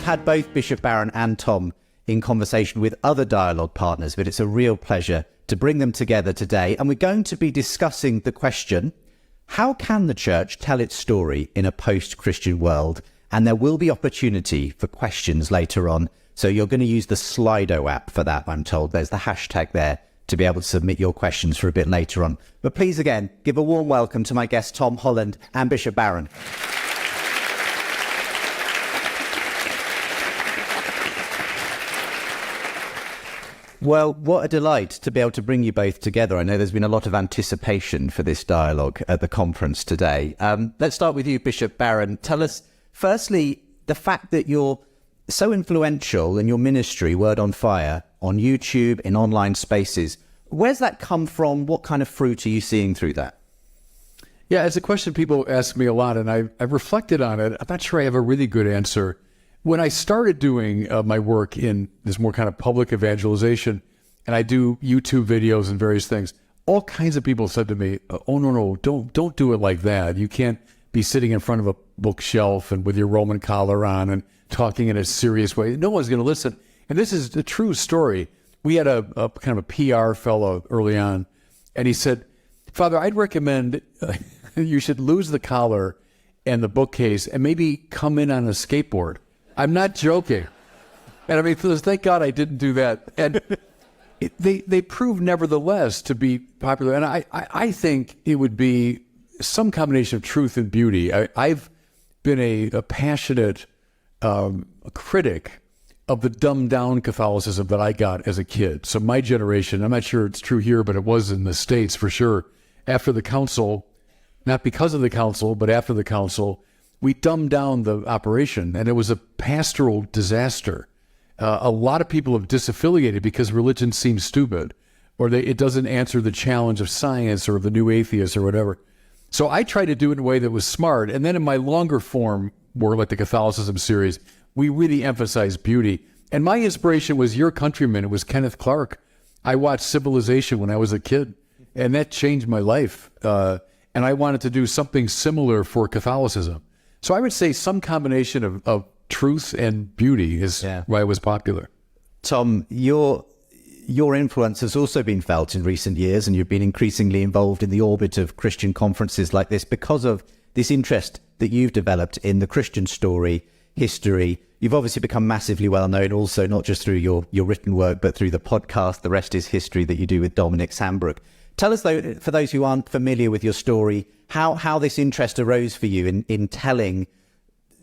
had both Bishop Barron and Tom in conversation with other dialogue partners, but it's a real pleasure to bring them together today. And we're going to be discussing the question, how can the church tell its story in a post-Christian world? And there will be opportunity for questions later on. So you're going to use the Slido app for that, I'm told. There's the hashtag there to be able to submit your questions for a bit later on. But please, again, give a warm welcome to my guests, Tom Holland and Bishop Barron. Well, what a delight to be able to bring you both together. I know there's been a lot of anticipation for this dialogue at the conference today. Let's start with you, Bishop Barron. Tell us, firstly, the fact that you're so influential in your ministry, Word on Fire, on YouTube, in online spaces. Where's that come from? What kind of fruit are you seeing through that? Yeah, it's a question people ask me a lot, and I've reflected on it. I'm not sure I have a really good answer. When I started doing my work in this more kind of public evangelization, and I do YouTube videos and various things, all kinds of people said to me, "Oh no, don't do it like that. You can't be sitting in front of a bookshelf and with your Roman collar on and talking in a serious way. No one's going to listen." And this is the true story. We had a kind of a PR fellow early on, and he said, "Father, I'd recommend you should lose the collar and the bookcase and maybe come in on a skateboard." I'm not joking. And I mean, thank God I didn't do that. And they proved nevertheless to be popular. And I think it would be some combination of truth and beauty. I've been a passionate critic of the dumbed down Catholicism that I got as a kid. So my generation, I'm not sure it's true here, but it was in the States for sure. After the council, not because of the council, but after the council, we dumbed down the operation, and it was a pastoral disaster. A lot of people have disaffiliated because religion seems stupid, or it doesn't answer the challenge of science or of the new atheists or whatever. So I tried to do it in a way that was smart. And then in my longer form work, like the Catholicism series, we really emphasized beauty. And my inspiration was your countryman. It was Kenneth Clark. I watched Civilization when I was a kid, and that changed my life. And I wanted to do something similar for Catholicism. So I would say some combination of truth and beauty is why it was popular. Tom, your influence has also been felt in recent years, and you've been increasingly involved in the orbit of Christian conferences like this because of this interest that you've developed in the Christian story, history. You've obviously become massively well known also, not just through your written work, but through the podcast, The Rest is History, that you do with Dominic Sambrook. Tell us, though, for those who aren't familiar with your story, how this interest arose for you in telling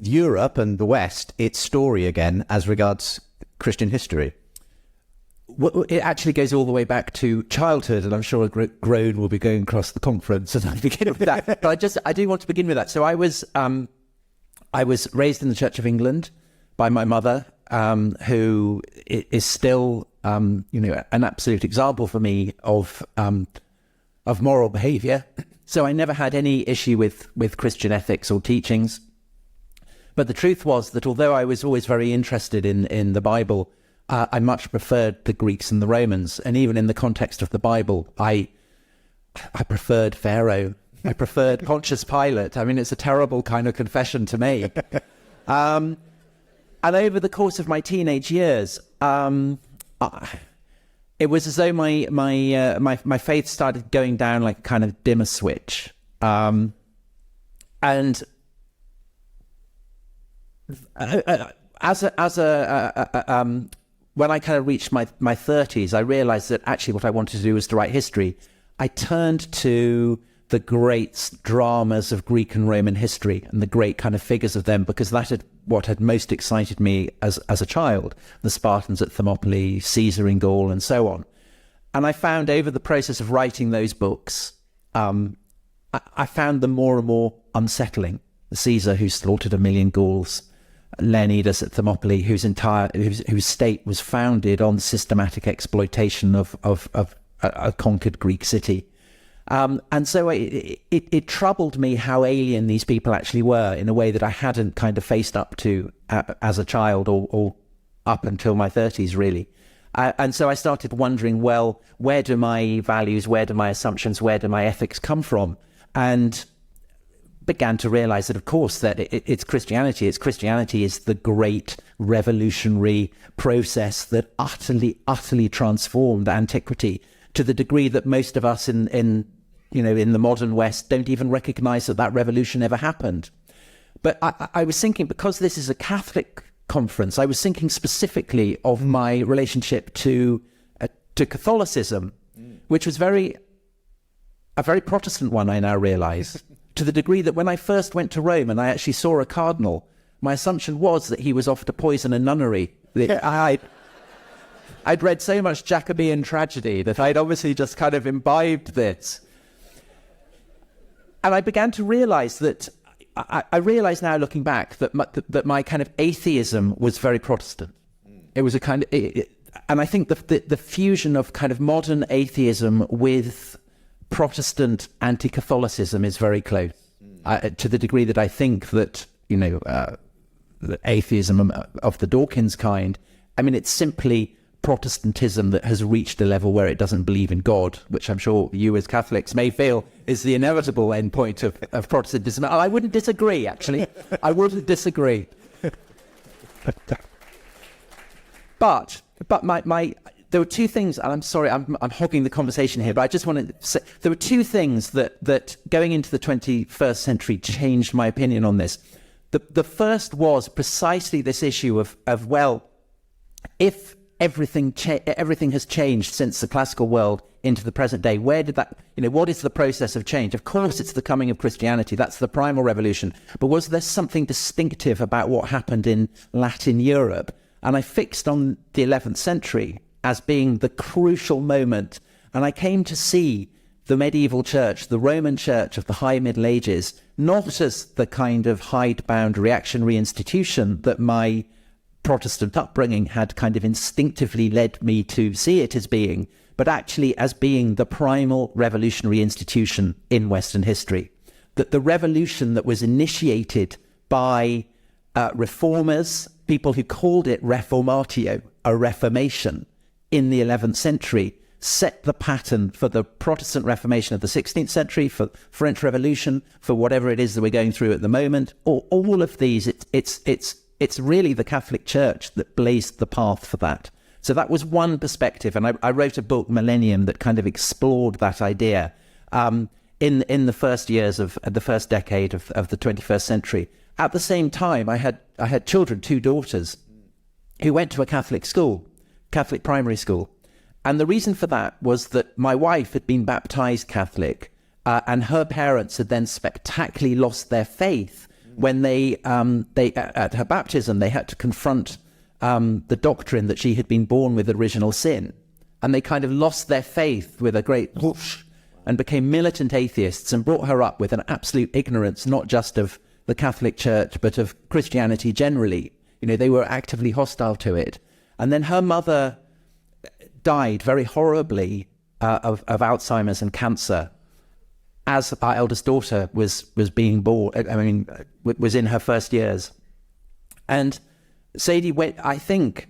Europe and the West its story again as regards Christian history. Well, it actually goes all the way back to childhood, and I'm sure a groan will be going across the conference as I begin with that. But I do want to begin with that. So I was raised in the Church of England by my mother, who is still an absolute example for me of moral behaviour. So I never had any issue with Christian ethics or teachings. But the truth was that although I was always very interested in the Bible, I much preferred the Greeks and the Romans. And even in the context of the Bible, I preferred Pharaoh. I preferred Pontius Pilate. I mean, it's a terrible kind of confession to make. And over the course of my teenage years, it was as though my faith started going down like a kind of dimmer switch. And when I kind of reached my 30s, I realized that actually what I wanted to do was to write history. I turned to the great dramas of Greek and Roman history and the great kind of figures of them, because that had what had most excited me as a child, the Spartans at Thermopylae, Caesar in Gaul, and so on. And I found over the process of writing those books, I found them more and more unsettling. Caesar, who slaughtered 1 million Gauls, Leonidas at Thermopylae, whose state was founded on systematic exploitation of a conquered Greek city. And so it troubled me how alien these people actually were in a way that I hadn't kind of faced up to as a child or up until my 30s, really. And so I started wondering, well, where do my values, where do my assumptions, where do my ethics come from? And began to realize that, of course, that it's Christianity. Christianity is the great revolutionary process that utterly transformed antiquity, to the degree that most of us in the modern West don't even recognize that revolution ever happened. But I was thinking, because this is a Catholic conference, I was thinking specifically of my relationship to Catholicism, which was a very Protestant one, I now realize, to the degree that when I first went to Rome and I actually saw a cardinal, my assumption was that he was off to poison a nunnery. I'd read so much Jacobean tragedy that I'd obviously just kind of imbibed this. And I began to realize that, I realize now, looking back, that my kind of atheism was very Protestant. It was a kind of, and I think the fusion of kind of modern atheism with Protestant anti-Catholicism is very close, to the degree that I think that, the atheism of the Dawkins kind, I mean, it's simply Protestantism that has reached a level where it doesn't believe in God, which I'm sure you as Catholics may feel is the inevitable endpoint of Protestantism. I wouldn't disagree, actually. I wouldn't disagree. But there were two things, and I'm sorry, I'm hogging the conversation here, but I just want to say, there were two things that going into the 21st century changed my opinion on this. The first was precisely this issue of well, if everything has changed since the classical world into the present day, where did that, what is the process of change? Of course, it's the coming of Christianity. That's the primal revolution. But was there something distinctive about what happened in Latin Europe? And I fixed on the 11th century as being the crucial moment. And I came to see the medieval church, the Roman church of the High Middle Ages, not as the kind of hidebound reactionary institution that my Protestant upbringing had kind of instinctively led me to see it as being, but actually as being the primal revolutionary institution in Western history. That the revolution that was initiated by reformers, people who called it reformatio, a reformation, in the 11th century, set the pattern for the Protestant Reformation of the 16th century, for French Revolution, for whatever it is that we're going through at the moment. All of these, it's really the Catholic Church that blazed the path for that. So that was one perspective, and I wrote a book, Millennium, that kind of explored that idea in the first years of the first decade of the 21st century. At the same time, I had children, two daughters, who went to a Catholic school, Catholic primary school. And the reason for that was that my wife had been baptized Catholic, and her parents had then spectacularly lost their faith when they at her baptism, they had to confront the doctrine that she had been born with original sin. And they kind of lost their faith with a great whoosh and became militant atheists, and brought her up with an absolute ignorance, not just of the Catholic Church, but of Christianity generally. They were actively hostile to it. And then her mother died very horribly of Alzheimer's and cancer as our eldest daughter was being born. Was in her first years. And Sadie went, I think,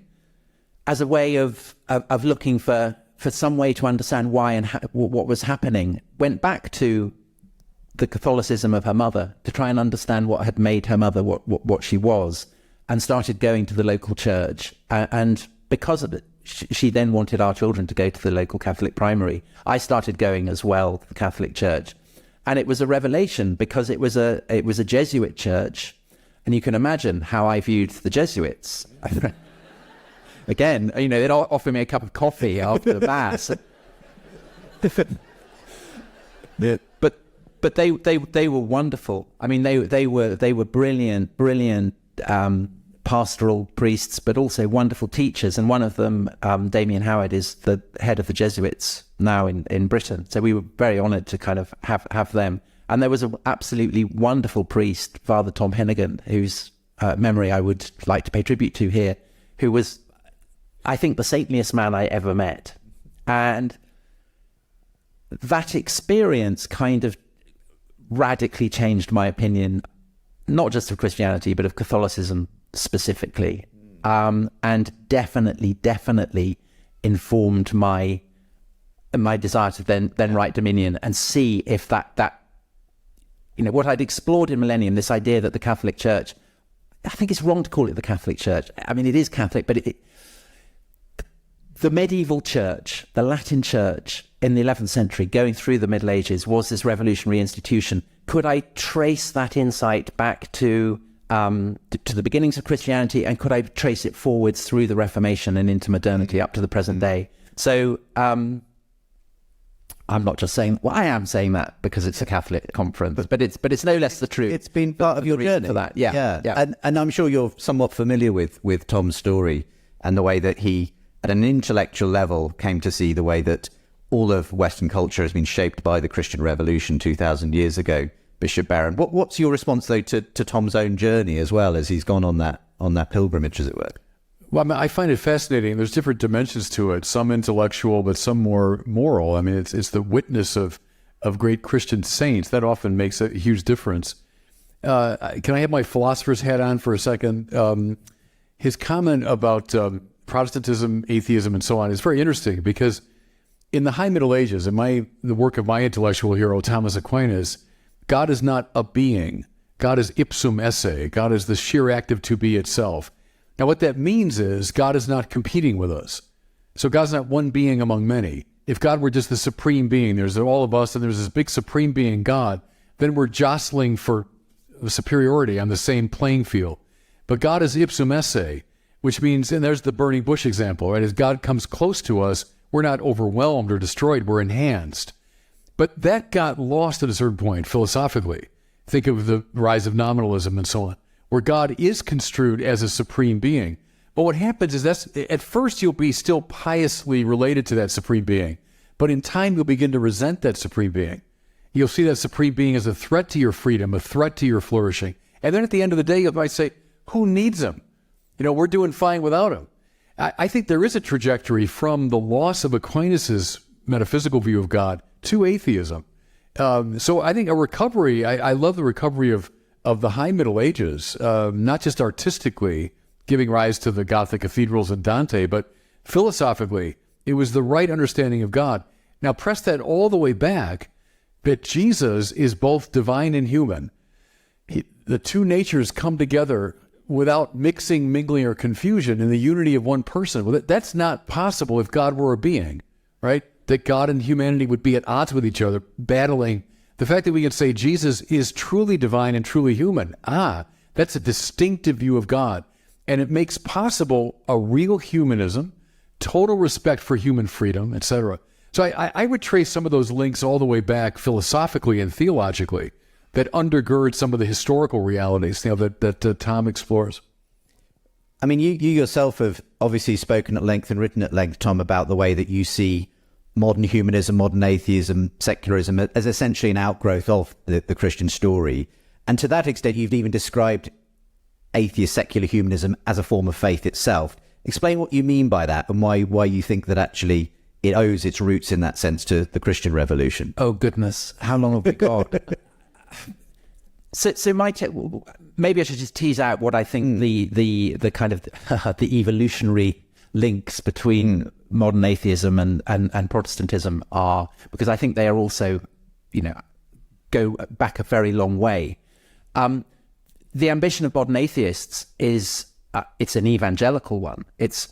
as a way of looking for some way to understand why and what was happening, went back to the Catholicism of her mother to try and understand what had made her mother what she was, and started going to the local church. And because of it, she then wanted our children to go to the local Catholic primary. I started going as well to the Catholic Church. And it was a revelation, because it was a Jesuit church. And you can imagine how I viewed the Jesuits. Again, they'd offer me a cup of coffee after the Mass. But they were wonderful. I mean, they were brilliant pastoral priests, but also wonderful teachers. And one of them, Damien Howard, is the head of the Jesuits now in Britain. So we were very honoured to kind of have them. And there was an absolutely wonderful priest, Father Tom Hennigan, whose memory I would like to pay tribute to here, who was, I think, the saintliest man I ever met. And that experience kind of radically changed my opinion, not just of Christianity, but of Catholicism specifically, and definitely informed my desire to then write Dominion and see if that what I'd explored in Millennium, this idea that the Catholic Church, I think it's wrong to call it the Catholic Church. I mean, it is Catholic, but the medieval church, the Latin church in the 11th century, going through the Middle Ages, was this revolutionary institution. Could I trace that insight back to the beginnings of Christianity, and could I trace it forwards through the Reformation and into modernity up to the present day? So I'm not just saying, well, I am saying that because it's a Catholic conference, but it's no less the truth. It's been part of your journey. For that. Yeah. And I'm sure you're somewhat familiar with Tom's story and the way that he, at an intellectual level, came to see the way that all of Western culture has been shaped by the Christian Revolution 2,000 years ago. Bishop Barron, what's your response though to Tom's own journey as well, as he's gone on that pilgrimage, as it were? Well, I mean, I find it fascinating. There's different dimensions to it, some intellectual, but some more moral. I mean, it's the witness of great Christian saints that often makes a huge difference. Can I have my philosopher's hat on for a second? His comment about Protestantism, atheism, and so on is very interesting, because in the High Middle Ages, in the work of my intellectual hero, Thomas Aquinas, God is not a being. God is ipsum esse. God is the sheer act of to be itself. Now, what that means is God is not competing with us. So God's not one being among many. If God were just the supreme being, there's all of us and there's this big supreme being, God, then we're jostling for superiority on the same playing field. But God is ipsum esse, which means, and there's the burning bush example, right? As God comes close to us, we're not overwhelmed or destroyed, we're enhanced. But that got lost at a certain point philosophically. Think of the rise of nominalism and so on, where God is construed as a supreme being. But what happens is at first you'll be still piously related to that supreme being, but in time you'll begin to resent that supreme being. You'll see that supreme being as a threat to your freedom, a threat to your flourishing. And then at the end of the day, you might say, who needs him? We're doing fine without him. I think there is a trajectory from the loss of Aquinas' metaphysical view of God to atheism. So I think a recovery, I love the recovery of the High Middle Ages, not just artistically giving rise to the Gothic cathedrals and Dante, but philosophically, it was the right understanding of God. Now press that all the way back, that Jesus is both divine and human. The two natures come together without mixing, mingling, or confusion in the unity of one person. Well, that's not possible if God were a being, right? That God and humanity would be at odds with each other, battling. The fact that we can say Jesus is truly divine and truly human, that's a distinctive view of God. And it makes possible a real humanism, total respect for human freedom, etc. So I would trace some of those links all the way back philosophically and theologically that undergird some of the historical realities that Tom explores. I mean, you yourself have obviously spoken at length and written at length, Tom, about the way that you see modern humanism, modern atheism, secularism as essentially an outgrowth of the Christian story. And to that extent, you've even described atheist secular humanism as a form of faith itself. Explain what you mean by that and why you think that actually it owes its roots in that sense to the Christian Revolution. Oh, goodness. How long have we got? So maybe I should just tease out what I think the kind of the evolutionary links between modern atheism and Protestantism are, because I think they are also, go back a very long way. The ambition of modern atheists is it's an evangelical one.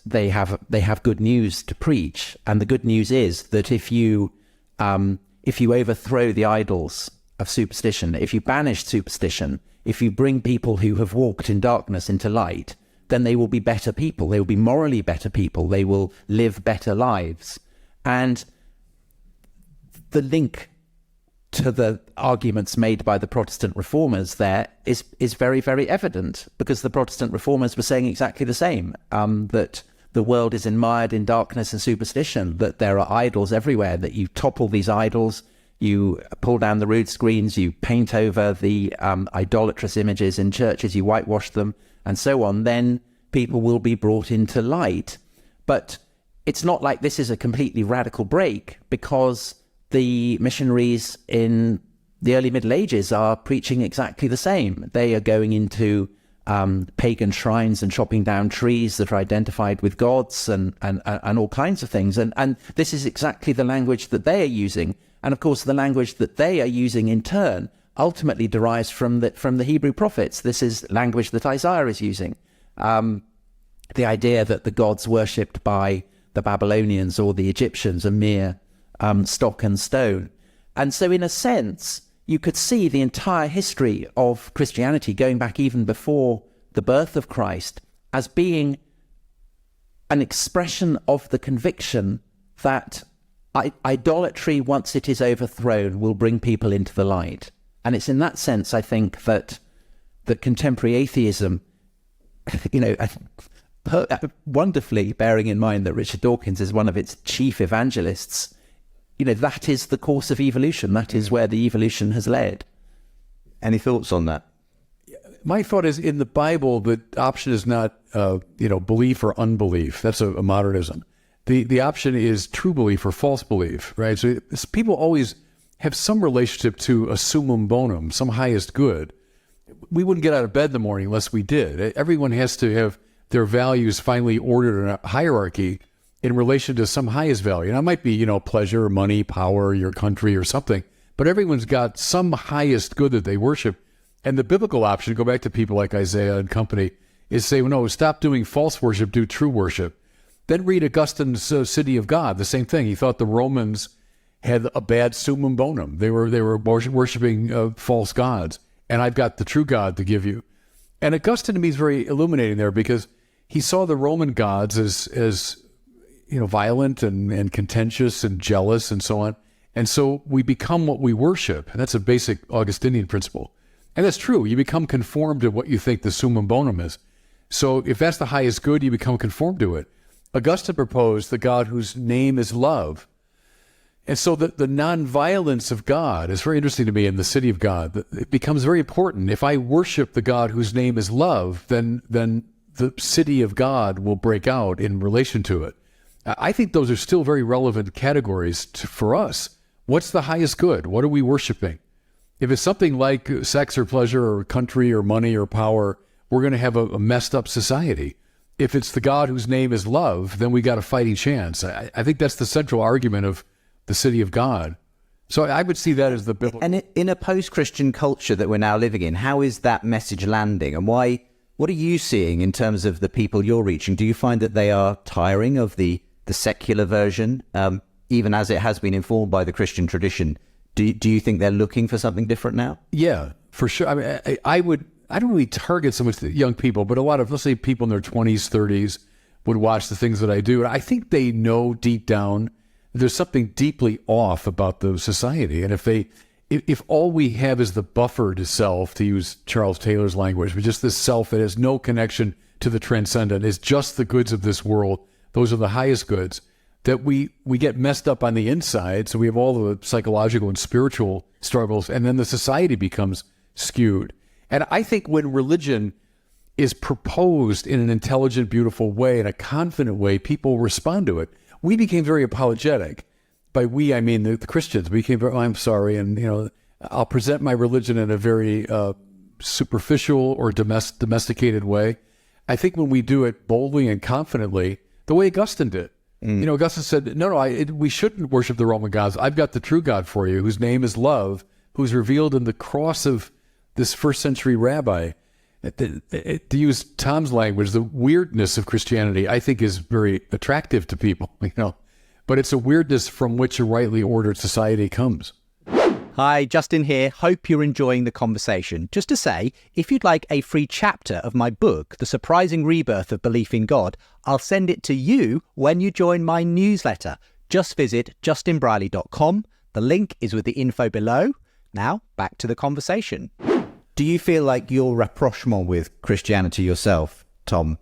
They have good news to preach, and the good news is that if you overthrow the idols of superstition, if you banish superstition, if you bring people who have walked in darkness into light, then they will be better people. They will be morally better people. They will live better lives. And the link to the arguments made by the Protestant reformers there is very, very evident, because the Protestant reformers were saying exactly the same, that the world is mired in darkness and superstition, that there are idols everywhere, that you topple these idols, you pull down the rood screens, you paint over the idolatrous images in churches, you whitewash them, and so on, then people will be brought into light. But it's not like this is a completely radical break, because the missionaries in the early Middle Ages are preaching exactly the same. They are going into pagan shrines and chopping down trees that are identified with gods and all kinds of things. And this is exactly the language that they are using. And of course, the language that they are using in turn ultimately derives from the Hebrew prophets. This is language that Isaiah is using. The idea that the gods worshipped by the Babylonians or the Egyptians are mere stock and stone. And so in a sense, you could see the entire history of Christianity going back even before the birth of Christ as being an expression of the conviction that idolatry, once it is overthrown, will bring people into the light. And it's in that sense, I think, that contemporary atheism, wonderfully bearing in mind that Richard Dawkins is one of its chief evangelists, that is the course of evolution. That is where the evolution has led. Any thoughts on that? My thought is, in the Bible, the option is not, belief or unbelief. That's a modernism. The option is true belief or false belief, right? So people always have some relationship to a summum bonum, some highest good. We wouldn't get out of bed in the morning unless we did. Everyone has to have their values finally ordered in a hierarchy in relation to some highest value. And it might be, pleasure, money, power, your country or something, but everyone's got some highest good that they worship. And the biblical option, go back to people like Isaiah and company, is say, no, stop doing false worship, do true worship. Then read Augustine's City of God, the same thing. He thought the Romans had a bad summum bonum. They were worshiping false gods, and I've got the true God to give you. And Augustine, to me, is very illuminating there, because he saw the Roman gods as violent and contentious and jealous and so on. And so we become what we worship. And that's a basic Augustinian principle. And that's true. You become conformed to what you think the summum bonum is. So if that's the highest good, you become conformed to it. Augustine proposed the God whose name is love. And so the nonviolence of God is very interesting to me in the City of God. It becomes very important. If I worship the God whose name is love, then the City of God will break out in relation to it. I think those are still very relevant categories for us. What's the highest good? What are we worshiping? If it's something like sex or pleasure or country or money or power, we're going to have a messed up society. If it's the God whose name is love, then we got a fighting chance. I think that's the central argument of the City of God. So I would see that as the biblical. And in a post-Christian culture that we're now living in, how is that message landing? And what are you seeing in terms of the people you're reaching? Do you find that they are tiring of the secular version, even as it has been informed by the Christian tradition? Do you think they're looking for something different now? Yeah, for sure. I mean, I don't really target so much the young people, but a lot of, let's say, people in their 20s, 30s would watch the things that I do. And I think they know deep down there's something deeply off about the society. And if all we have is the buffered self, to use Charles Taylor's language, but just this self that has no connection to the transcendent, is just the goods of this world, those are the highest goods, that we get messed up on the inside. So we have all the psychological and spiritual struggles, and then the society becomes skewed. And I think when religion is proposed in an intelligent, beautiful way, in a confident way, people respond to it. We became very apologetic. By we, I mean the Christians. We became very, I'm sorry, and I'll present my religion in a very superficial or domesticated way. I think when we do it boldly and confidently, the way Augustine did. Augustine said, we shouldn't worship the Roman gods. I've got the true God for you, whose name is love, who's revealed in the cross of this first century rabbi. To use Tom's language, the weirdness of Christianity, I think, is very attractive to people, but it's a weirdness from which a rightly ordered society comes. Hi, Justin here. Hope you're enjoying the conversation. Just to say, if you'd like a free chapter of my book, The Surprising Rebirth of Belief in God, I'll send it to you when you join my newsletter. Just visit justinbrierley.com. The link is with the info below. Now, back to the conversation. Do you feel like your rapprochement with Christianity yourself, Tom,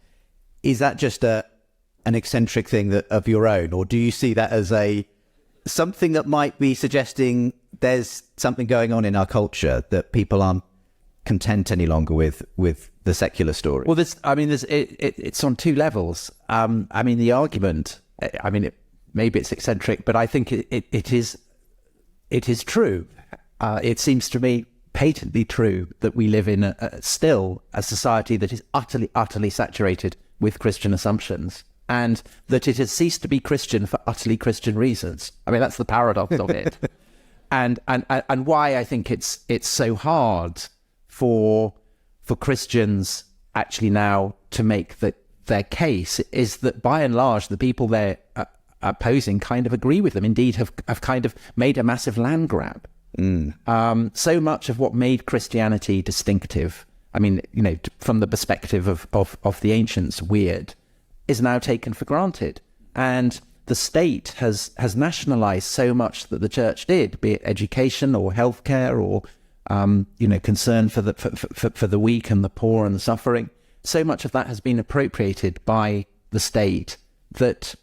is that just an eccentric thing of your own, or do you see that as something that might be suggesting there's something going on in our culture that people aren't content any longer with the secular story? Well, it's on two levels. The argument, maybe it's eccentric, but I think it is true. It seems to me patently true that we live in still a society that is utterly saturated with Christian assumptions, and that it has ceased to be Christian for utterly Christian reasons. That's the paradox of it. And why I think it's so hard for Christians actually now to make their case is that by and large the people they're opposing kind of agree with them. Indeed, have kind of made a massive land grab. So much of what made Christianity distinctive, I mean, from the perspective of the ancients, weird, is now taken for granted. And the state has nationalized so much that the church did, be it education or healthcare or concern for the weak and the poor and the suffering. So much of that has been appropriated by the state that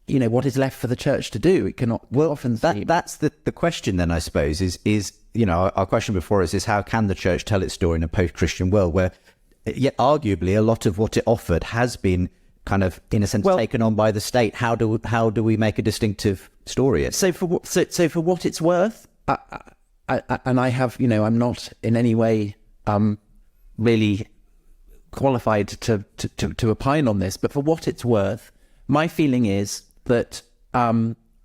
what is left for the church to do? It cannot. Well, often that's the question. Then I suppose is our question before us is how can the church tell its story in a post-Christian world where, yet arguably, a lot of what it offered has been kind of, in a sense, taken on by the state. How do we make a distinctive story? So for what it's worth, and I have, I'm not in any way really qualified to opine on this, but for what it's worth, my feeling is that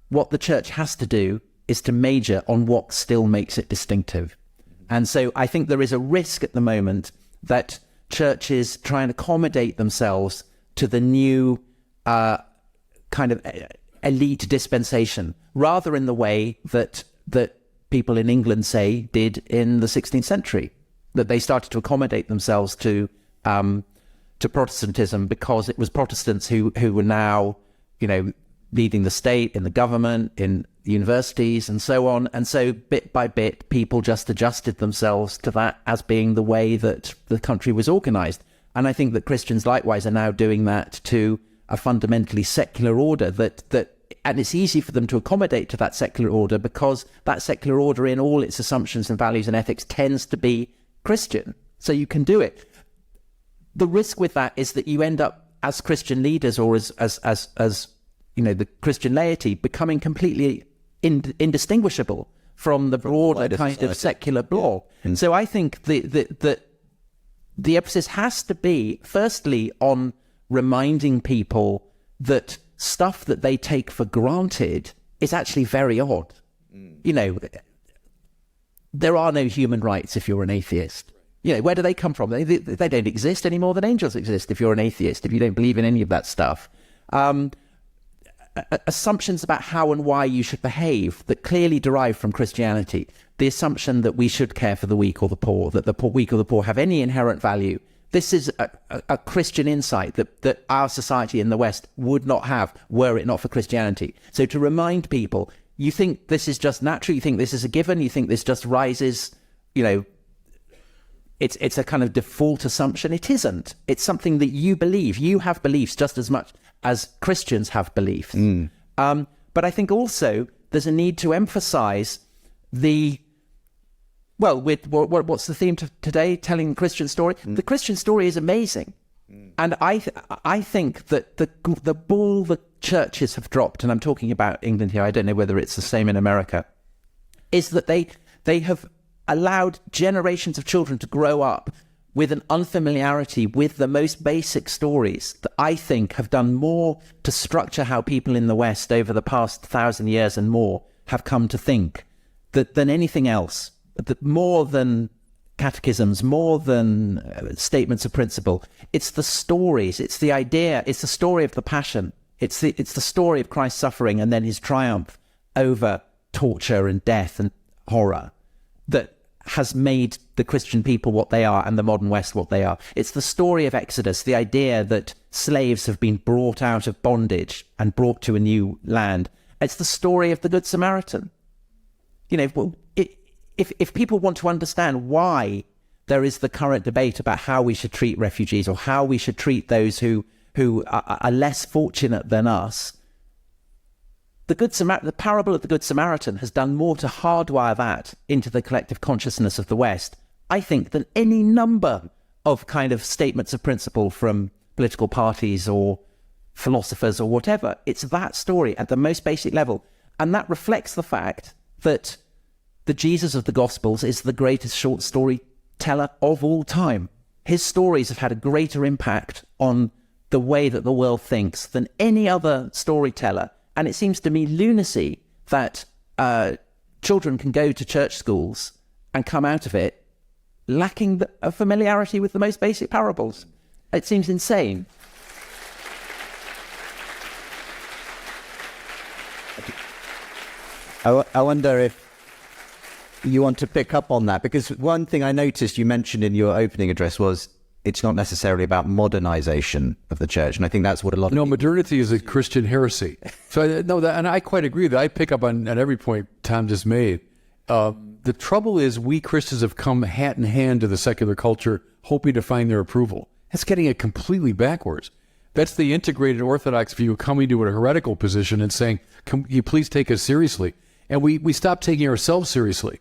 what the church has to do is to major on what still makes it distinctive. And so I think there is a risk at the moment that churches try and accommodate themselves to the new kind of elite dispensation, rather in the way that people in England, say, did in the 16th century, that they started to accommodate themselves to Protestantism because it was Protestants who were now, leading the state, in the government, in universities, and so on. And so bit by bit, people just adjusted themselves to that as being the way that the country was organized. And I think that Christians likewise are now doing that to a fundamentally secular order and it's easy for them to accommodate to that secular order because that secular order in all its assumptions and values and ethics tends to be Christian. So you can do it. The risk with that is that you end up as Christian leaders or as the Christian laity of completely indistinguishable from the broader kind of secular bloc. Yeah. So I think the emphasis has to be, firstly, on reminding people that stuff that they take for granted is actually very odd. There are no human rights if you're an atheist. Where do they come from? They don't exist any more than angels exist if you're an atheist, if you don't believe in any of that stuff. Assumptions about how and why you should behave that clearly derive from Christianity. The assumption that we should care for the weak or the poor, that the weak or the poor have any inherent value. This is a Christian insight that our society in the West would not have were it not for Christianity. So to remind people, you think this is just natural, you think this is a given, you think this just rises, it's a kind of default assumption. It isn't. It's something that you believe. You have beliefs just as much as Christians have beliefs. But I think also there's a need to emphasize what's the theme today? Telling the Christian story. The Christian story is amazing. And I think that the ball the churches have dropped, and I'm talking about England here, I don't know whether it's the same in America, is that they have allowed generations of children to grow up with an unfamiliarity with the most basic stories that I think have done more to structure how people in the West over the past 1,000 years and more have come to think than anything else, that more than catechisms, more than statements of principle. It's the stories, it's the idea, it's the story of the passion, it's the story of Christ's suffering and then his triumph over torture and death and horror that has made the Christian people what they are and the modern West what they are. It's the story of Exodus, the idea that slaves have been brought out of bondage and brought to a new land. It's the story of the Good Samaritan. If people want to understand why there is the current debate about how we should treat refugees or how we should treat those who are less fortunate than us, the parable of the Good Samaritan has done more to hardwire that into the collective consciousness of the West, I think, than any number of kind of statements of principle from political parties or philosophers or whatever. It's that story at the most basic level. And that reflects the fact that the Jesus of the Gospels is the greatest short story teller of all time. His stories have had a greater impact on the way that the world thinks than any other storyteller. And it seems to me lunacy that children can go to church schools and come out of it lacking a familiarity with the most basic parables. It seems insane. I wonder if you want to pick up on that, because one thing I noticed you mentioned in your opening address was it's not necessarily about modernization of the church, and I think that's what a lot of people... modernity is a Christian heresy. So and I quite agree that I pick up on every point Tom just made. The trouble is we Christians have come hat in hand to the secular culture, hoping to find their approval. That's getting it completely backwards. That's the integrated Orthodox view coming to a heretical position and saying, "Can you please take us seriously?" And we stopped taking ourselves seriously.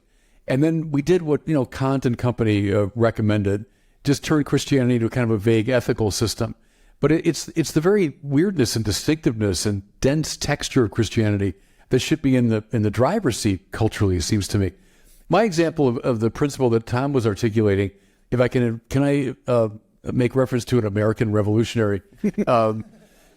And then we did what Kant and company recommended, just turn Christianity into kind of a vague ethical system. But it's the very weirdness and distinctiveness and dense texture of Christianity that should be in the driver's seat culturally, it seems to me. My example of the principle that Tom was articulating, if I can I make reference to an American revolutionary?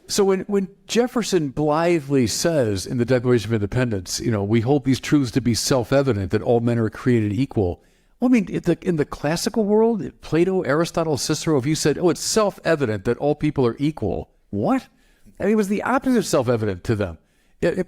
So when Jefferson blithely says in the Declaration of Independence, we hold these truths to be self-evident that all men are created equal. Well, I mean, in the classical world, Plato, Aristotle, Cicero, if you said, it's self-evident that all people are equal, what? I mean, it was the opposite of self-evident to them.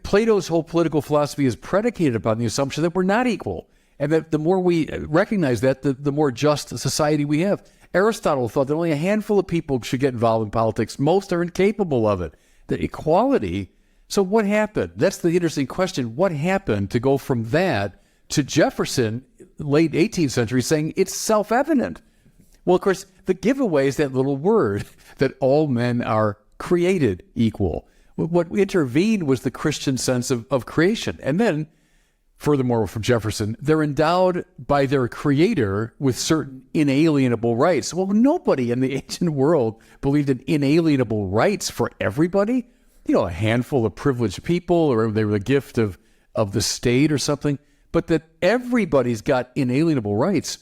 Plato's whole political philosophy is predicated upon the assumption that we're not equal, and that the more we recognize that, the more just a society we have. Aristotle thought that only a handful of people should get involved in politics. Most are incapable of it. The equality. So what happened? That's the interesting question. What happened to go from that to Jefferson, late 18th century, saying it's self-evident? Well, of course, the giveaway is that little word that all men are created equal. What intervened was the Christian sense of creation. And then, furthermore, from Jefferson, they're endowed by their creator with certain inalienable rights. Well, nobody in the ancient world believed in inalienable rights for everybody. A handful of privileged people, or they were the gift of the state or something. But that everybody's got inalienable rights.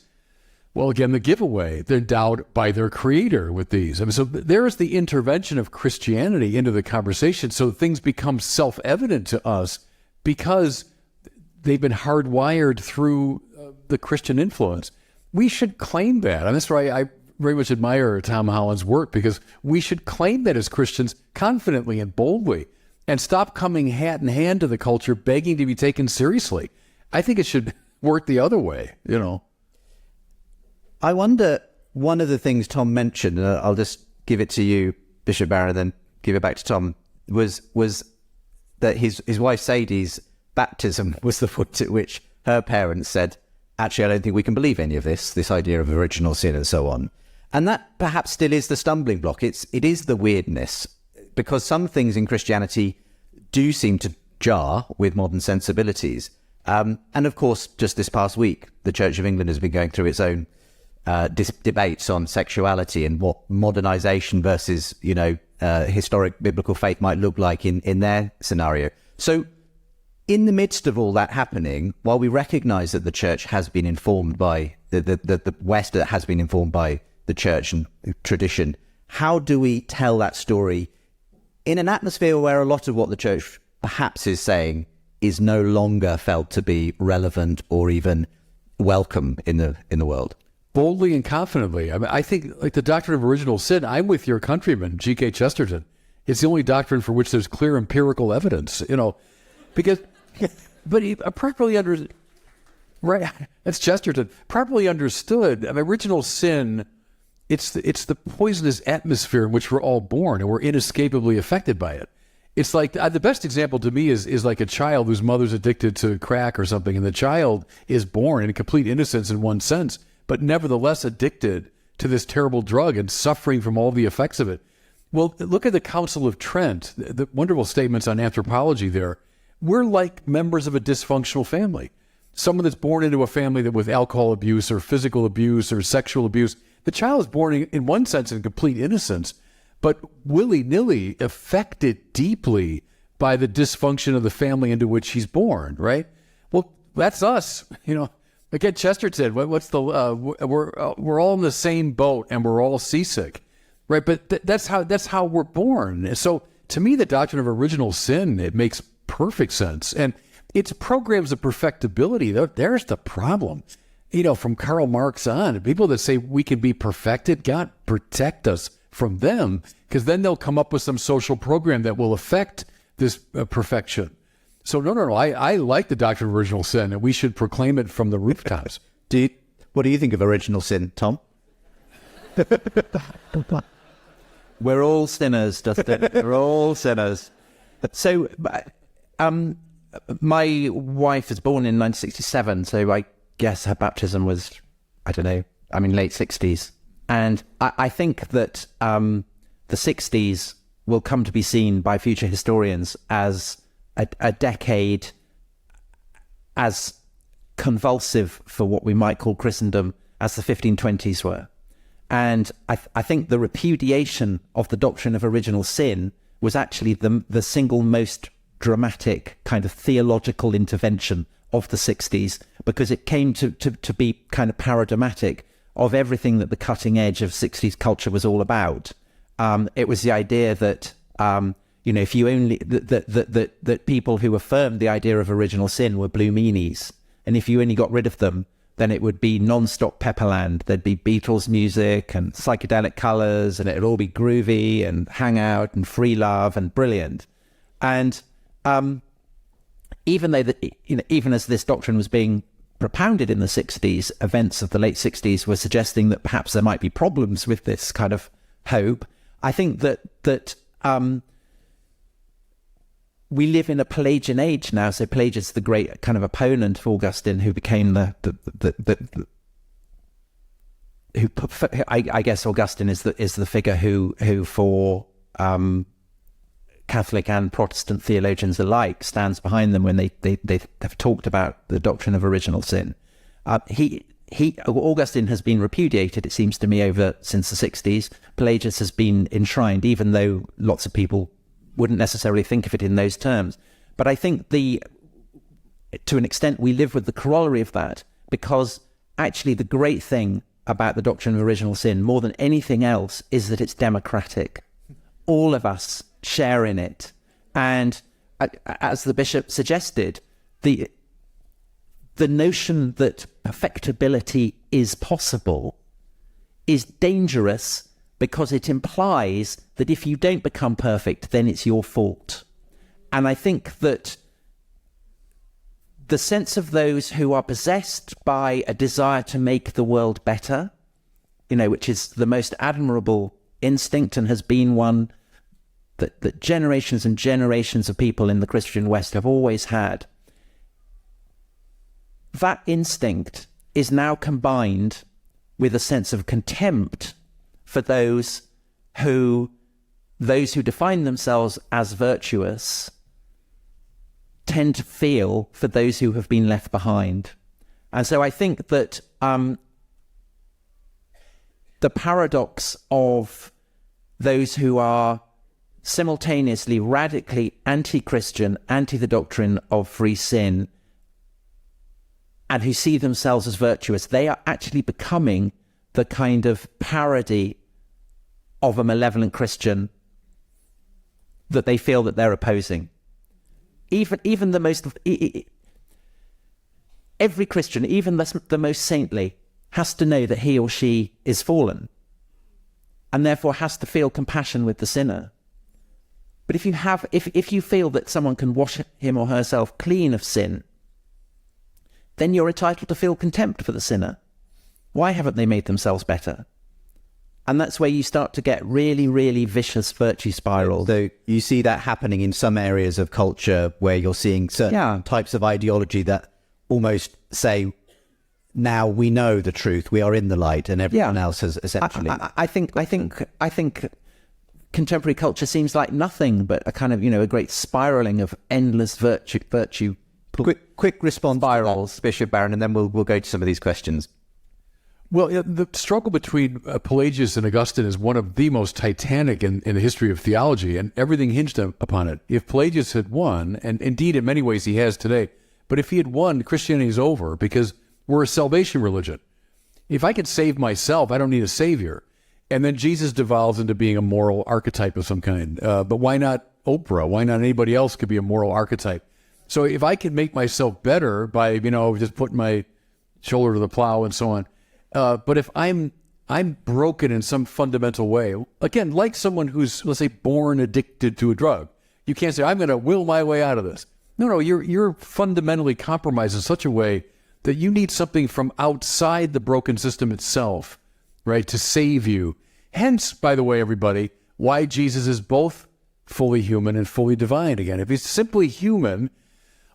Well, again, the giveaway, they're endowed by their creator with these. I mean, so there's the intervention of Christianity into the conversation. So things become self-evident to us because they've been hardwired through the Christian influence. We should claim that. And that's why I very much admire Tom Holland's work, because we should claim that as Christians confidently and boldly and stop coming hat in hand to the culture, begging to be taken seriously. I think it should work the other way, I wonder, one of the things Tom mentioned, and I'll just give it to you, Bishop Barron, then give it back to Tom, was that his wife Sadie's baptism was the point at which her parents said, actually, I don't think we can believe any of this idea of original sin and so on. And that perhaps still is the stumbling block. It is the weirdness, because some things in Christianity do seem to jar with modern sensibilities. And of course, just this past week, the Church of England has been going through its own debates on sexuality and what modernization versus, historic biblical faith might look like in their scenario. So in the midst of all that happening, while we recognize that the church has been informed by the West, has been informed by the church and tradition, how do we tell that story in an atmosphere where a lot of what the church perhaps is saying is no longer felt to be relevant or even welcome in the world? Boldly and confidently. I mean, I think, like the doctrine of original sin, I'm with your countryman, G.K. Chesterton. It's the only doctrine for which there's clear empirical evidence, because, but properly understood, right? That's Chesterton. Properly understood, I mean, original sin, it's the poisonous atmosphere in which we're all born, and we're inescapably affected by it. It's like, the best example to me is like a child whose mother's addicted to crack or something, and the child is born in complete innocence in one sense, but nevertheless addicted to this terrible drug and suffering from all the effects of it. Well, look at the Council of Trent, the wonderful statements on anthropology there. We're like members of a dysfunctional family. Someone that's born into a family that with alcohol abuse or physical abuse or sexual abuse, the child is born in one sense in complete innocence, but willy-nilly affected deeply by the dysfunction of the family into which he's born, right? Well, that's us, Again, Chesterton, what's the we're all in the same boat and we're all seasick, right? But that's how we're born. So to me, the doctrine of original sin, it makes perfect sense. And It's programs of perfectibility. There's the problem. From Karl Marx on, people that say we can be perfected, God protect us from them, because then they'll come up with some social program that will affect this perfection. So no. I like the doctrine of original sin, and we should proclaim it from the rooftops. What do you think of original sin, Tom? We're all sinners, Dustin. We're all sinners. So, my wife was born in 1967, so I guess her baptism was, late 60s. And I think that the 60s will come to be seen by future historians as a decade as convulsive for what we might call Christendom as the 1520s were. And I think the repudiation of the doctrine of original sin was actually the single most dramatic kind of theological intervention of the 60s, because it came to be kind of paradigmatic of everything that the cutting edge of 60s culture was all about. It was the idea that, if you only, that people who affirmed the idea of original sin were blue meanies. And if you only got rid of them, then it would be non-stop Pepperland. There'd be Beatles music and psychedelic colors, and it'd all be groovy and hangout and free love and brilliant. And even as this doctrine was being propounded in the 60s, events of the late 60s were suggesting that perhaps there might be problems with this kind of hope. I think that we live in a Pelagian age now. So Pelagius, the great kind of opponent of Augustine, who became I guess Augustine is the figure who for Catholic and Protestant theologians alike stands behind them when they have talked about the doctrine of original sin. Augustine has been repudiated, it seems to me, since the 60s. Pelagius has been enshrined, even though lots of people wouldn't necessarily think of it in those terms. But I think to an extent, we live with the corollary of that, because actually the great thing about the doctrine of original sin, more than anything else, is that it's democratic. All of us share in it. And as the bishop suggested, the notion that perfectibility is possible is dangerous, because it implies that if you don't become perfect, then it's your fault. And I think that the sense of those who are possessed by a desire to make the world better, which is the most admirable instinct and has been one that generations and generations of people in the Christian West have always had, that instinct is now combined with a sense of contempt for those who define themselves as virtuous tend to feel for those who have been left behind. And so I think that the paradox of those who are simultaneously radically anti-Christian, anti the doctrine of free sin, and who see themselves as virtuous, they are actually becoming the kind of parody of a malevolent Christian that they feel that they're opposing. Even the most, every Christian, even the most saintly, has to know that he or she is fallen, and therefore has to feel compassion with the sinner. But if you feel that someone can wash him or herself clean of sin, then you're entitled to feel contempt for the sinner. Why haven't they made themselves better? And that's where you start to get really, really vicious virtue spirals. So you see that happening in some areas of culture where you're seeing certain types of ideology that almost say, now we know the truth, we are in the light, and everyone else has essentially... I think contemporary culture seems like nothing but a kind of, a great spiraling of endless virtue. Quick response spirals, Bishop Barron, and then we'll go to some of these questions. Well, the struggle between Pelagius and Augustine is one of the most titanic in the history of theology, and everything hinged upon it. If Pelagius had won, and indeed in many ways he has today, but if he had won, Christianity is over, because we're a salvation religion. If I could save myself, I don't need a savior. And then Jesus devolves into being a moral archetype of some kind. But why not Oprah? Why not anybody else could be a moral archetype? So if I can make myself better by, just putting my shoulder to the plow and so on, but if I'm broken in some fundamental way, again, like someone who's, let's say, born addicted to a drug, you can't say, I'm going to will my way out of this. No, you're fundamentally compromised in such a way that you need something from outside the broken system itself, right, to save you. Hence, by the way, everybody, why Jesus is both fully human and fully divine again. If he's simply human,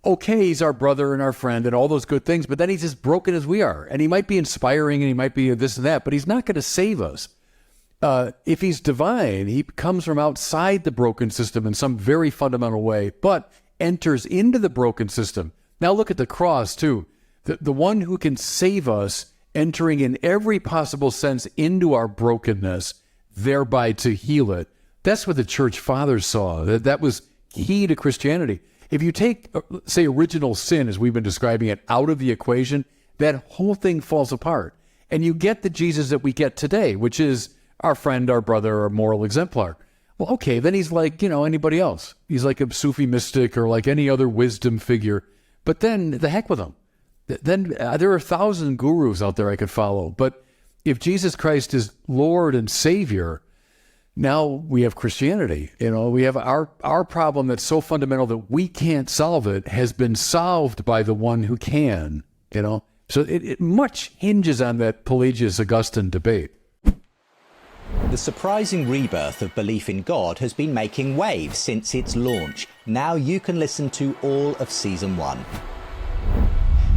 okay, he's our brother and our friend and all those good things, but then he's as broken as we are. And he might be inspiring and he might be this and that, but he's not going to save us. If he's divine, he comes from outside the broken system in some very fundamental way, but enters into the broken system. Now look at the cross, too. The one who can save us, entering in every possible sense into our brokenness, thereby to heal it. That's what the church fathers saw. That was key to Christianity. If you take, say, original sin, as we've been describing it, out of the equation, that whole thing falls apart. And you get the Jesus that we get today, which is our friend, our brother, our moral exemplar. Well, okay, then he's like, anybody else. He's like a Sufi mystic or like any other wisdom figure. But then the heck with him. Then there are 1,000 gurus out there I could follow. But if Jesus Christ is Lord and Savior, now we have Christianity. We have our problem that's so fundamental that we can't solve it has been solved by the one who can, So it much hinges on that Pelagius-Augustine debate. The surprising rebirth of belief in God has been making waves since its launch. Now you can listen to all of Season 1.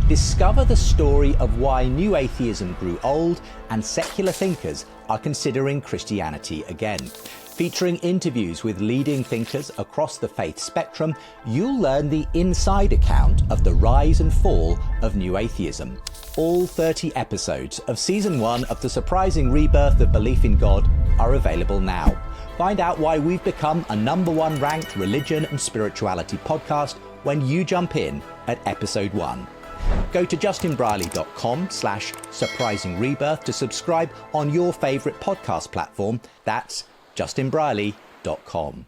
Discover the story of why new atheism grew old and secular thinkers are considering Christianity again. Featuring interviews with leading thinkers across the faith spectrum, you'll learn the inside account of the rise and fall of new atheism. All 30 episodes of Season 1 of The Surprising Rebirth of Belief in God are available now. Find out why we've become a #1 ranked religion and spirituality podcast when you jump in at episode 1. Go to justinbrierley.com/surprisingrebirth to subscribe on your favourite podcast platform. That's justinbrierley.com.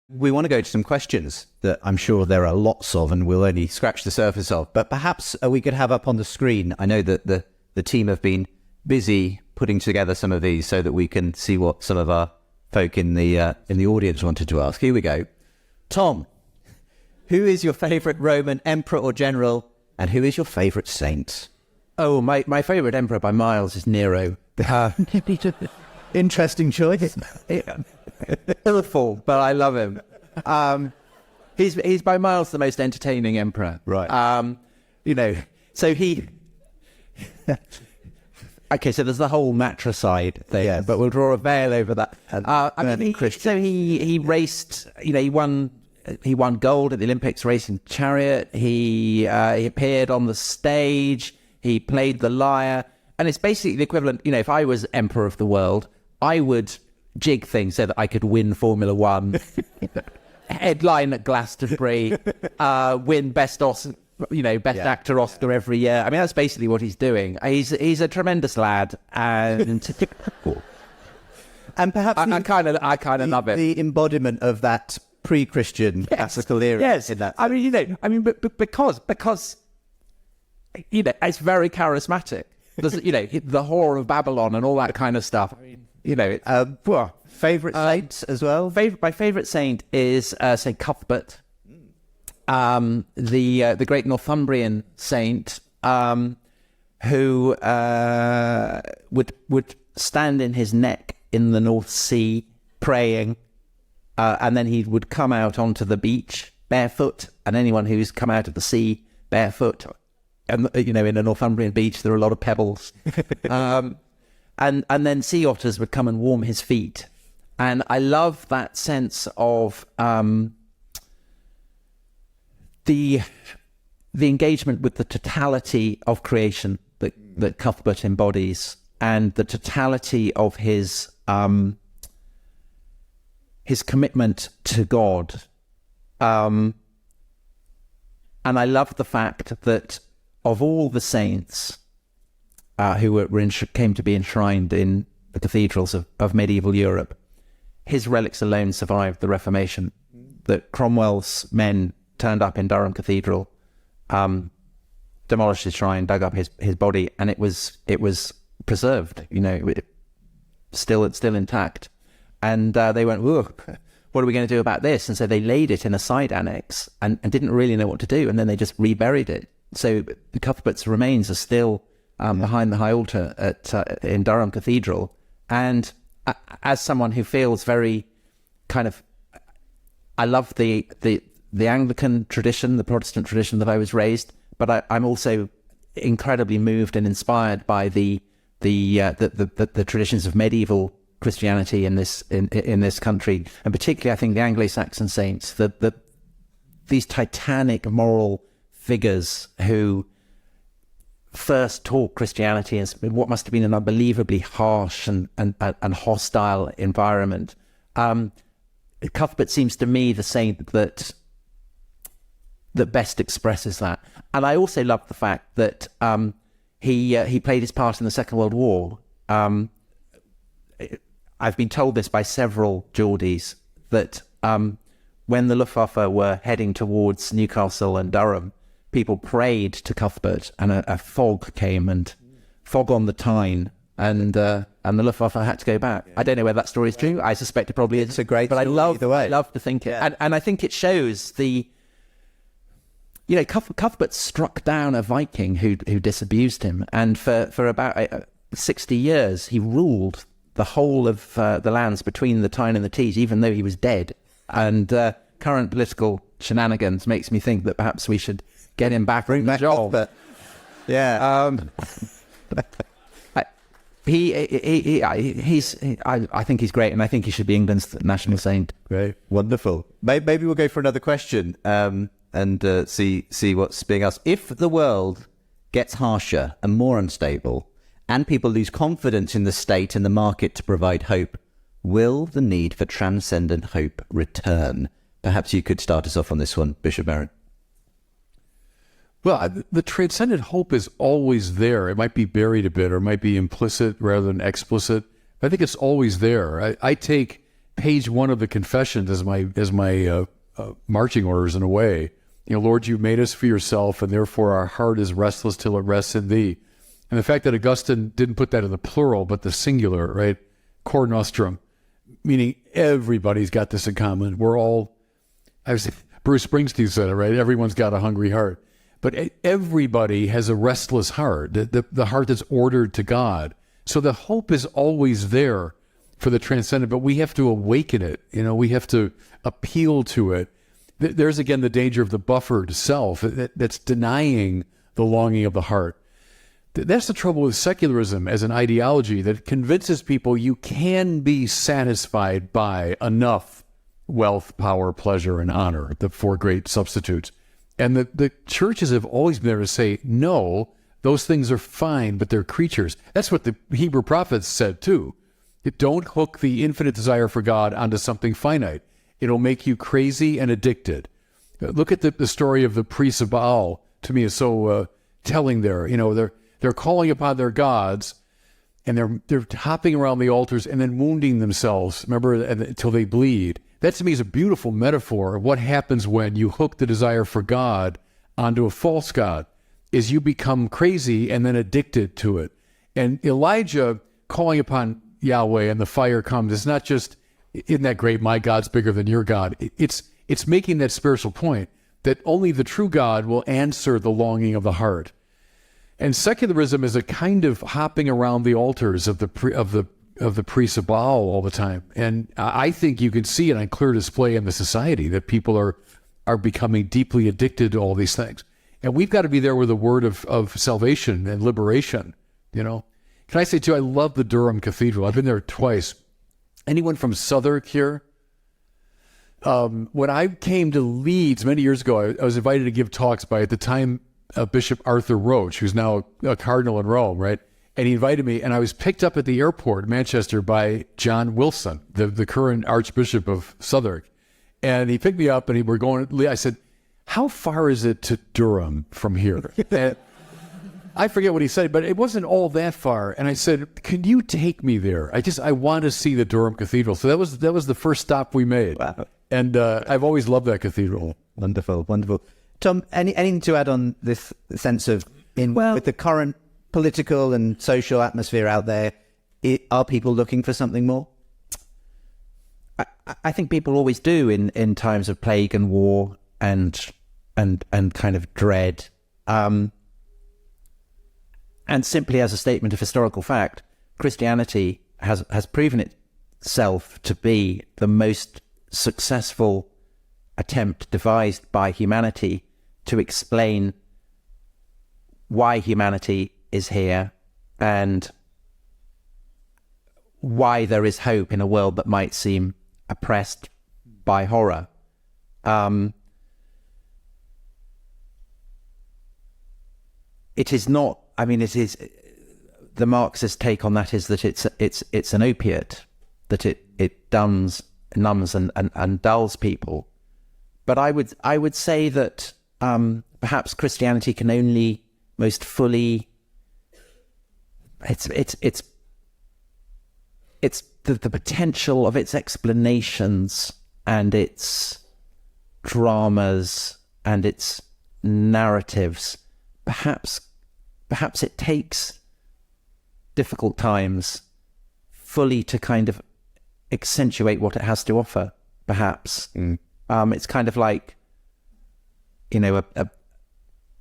We want to go to some questions that I'm sure there are lots of and we'll only scratch the surface of, but perhaps we could have up on the screen. I know that the team have been busy putting together some of these so that we can see what some of our folk in the audience wanted to ask. Here we go. Tom, who is your favourite Roman emperor or general, and who is your favourite saint? Oh, my favourite emperor by miles is Nero. Interesting choice. Awful, but I love him. He's by miles the most entertaining emperor. Right. So he... Okay, so there's the whole matricide thing, Yes. but we'll draw a veil over that. He raced, he won gold at the Olympics racing chariot. He appeared on the stage. He played the lyre. And it's basically the equivalent, if I was emperor of the world, I would jig things so that I could win Formula One, headline at Glastonbury, win best actor Oscar every year. I mean, that's basically what he's doing. He's a tremendous lad, and perhaps I kind of love it. The embodiment of that pre-Christian classical era. Yes, in that I mean, because it's very charismatic. There's the whore of Babylon and all that kind of stuff. Favourite saints as well? My favourite saint is Saint Cuthbert, the great Northumbrian saint, who would stand in his neck in the North Sea praying, and then he would come out onto the beach barefoot, and anyone who's come out of the sea barefoot, and in a Northumbrian beach there are a lot of pebbles, and then sea otters would come and warm his feet. And I love that sense of the engagement with the totality of creation that Cuthbert embodies, and the totality of his commitment to God. And I love the fact that of all the saints who came to be enshrined in the cathedrals of medieval Europe, his relics alone survived the Reformation. that Cromwell's men turned up in Durham Cathedral, demolished his shrine, dug up his body, and it was preserved. It's still intact. And they went, "Whoa, what are we going to do about this?" And so they laid it in a side annex and didn't really know what to do. And then they just reburied it. So the Cuthbert's remains are still behind the high altar in Durham Cathedral. And as someone who feels very kind of, I love the Anglican tradition, the Protestant tradition that I was raised, but I'm also incredibly moved and inspired by the traditions of medieval Christianity in this country, and particularly I think the Anglo-Saxon saints, these titanic moral figures who first taught Christianity as what must have been an unbelievably harsh and hostile environment. Cuthbert seems to me the saint that best expresses that. And I also love the fact that he played his part in the Second World War. I've been told this by several Geordies that when the Luftwaffe were heading towards Newcastle and Durham, people prayed to Cuthbert, and a fog came, and fog on the Tyne, and the Luftwaffe had to go back. I don't know whether that story is true. I suspect it probably is. It's a great but story either way. I love to think it. And I think it shows Cuthbert struck down a Viking who disabused him, and for about 60 years he ruled the whole of the lands between the Tyne and the Tees, even though he was dead. And current political shenanigans makes me think that perhaps we should get him back on the job. Cuthbert. Yeah. I think he's great, and I think he should be England's national saint. Great, wonderful. Maybe we'll go for another question and see what's being asked. If the world gets harsher and more unstable, and people lose confidence in the state and the market to provide hope, will the need for transcendent hope return? Perhaps you could start us off on this one, Bishop Barron. Well, the transcendent hope is always there. It might be buried a bit, or it might be implicit rather than explicit. I think it's always there. I take page 1 of the Confessions as my marching orders in a way. Lord, you made us for yourself, and therefore our heart is restless till it rests in thee. And the fact that Augustine didn't put that in the plural, but the singular, right? Cor nostrum, meaning everybody's got this in common. Bruce Springsteen said it, right? Everyone's got a hungry heart. But everybody has a restless heart, the heart that's ordered to God. So the hope is always there for the transcendent, but we have to awaken it. We have to appeal to it. There's, again, the danger of the buffered self that's denying the longing of the heart. That's the trouble with secularism as an ideology, that convinces people you can be satisfied by enough wealth, power, pleasure, and honor, the 4 great substitutes. And the churches have always been there to say, no, those things are fine, but they're creatures. That's what the Hebrew prophets said too. Don't hook the infinite desire for God onto something finite. It'll make you crazy and addicted. Look at the story of the priests of Baal. To me, is so telling there. They're calling upon their gods, and they're hopping around the altars and then wounding themselves, remember, until they bleed. That to me is a beautiful metaphor of what happens when you hook the desire for God onto a false god, is you become crazy and then addicted to it. And Elijah calling upon Yahweh and the fire comes, it's not just, isn't that great, my God's bigger than your God. It's making that spiritual point that only the true God will answer the longing of the heart. And secularism is a kind of hopping around the altars of the priests of Baal all the time. And I think you can see it on clear display in the society that people are becoming deeply addicted to all these things. And we've got to be there with a word of salvation and liberation, Can I say too, I love the Durham Cathedral. I've been there twice. Anyone from Southwark here? When I came to Leeds many years ago, I was invited to give talks by, at the time, Bishop Arthur Roach, who's now a cardinal in Rome, right? And he invited me, and I was picked up at the airport, Manchester, by John Wilson, the current Archbishop of Southwark. And he picked me up, and we're going. I said, "How far is it to Durham from here?" And I forget what he said, but it wasn't all that far. And I said, "Can you take me there? I want to see the Durham Cathedral." So that was the first stop we made. Wow. And I've always loved that cathedral. Wonderful, wonderful. Tom, anything to add on this sense of, with the current political and social atmosphere out there, are people looking for something more? I think people always do in times of plague and war and kind of dread. And simply as a statement of historical fact, Christianity has proven itself to be the most successful attempt devised by humanity to explain why humanity is here and why there is hope in a world that might seem oppressed by horror. It is not, I mean, it is, the Marxist take on that is that it's an opiate, that it numbs and dulls people. But I would say that perhaps Christianity can only most fully, it's the potential of its explanations and its dramas and its narratives. Perhaps it takes difficult times fully to kind of accentuate what it has to offer, perhaps. It's kind of like, you know,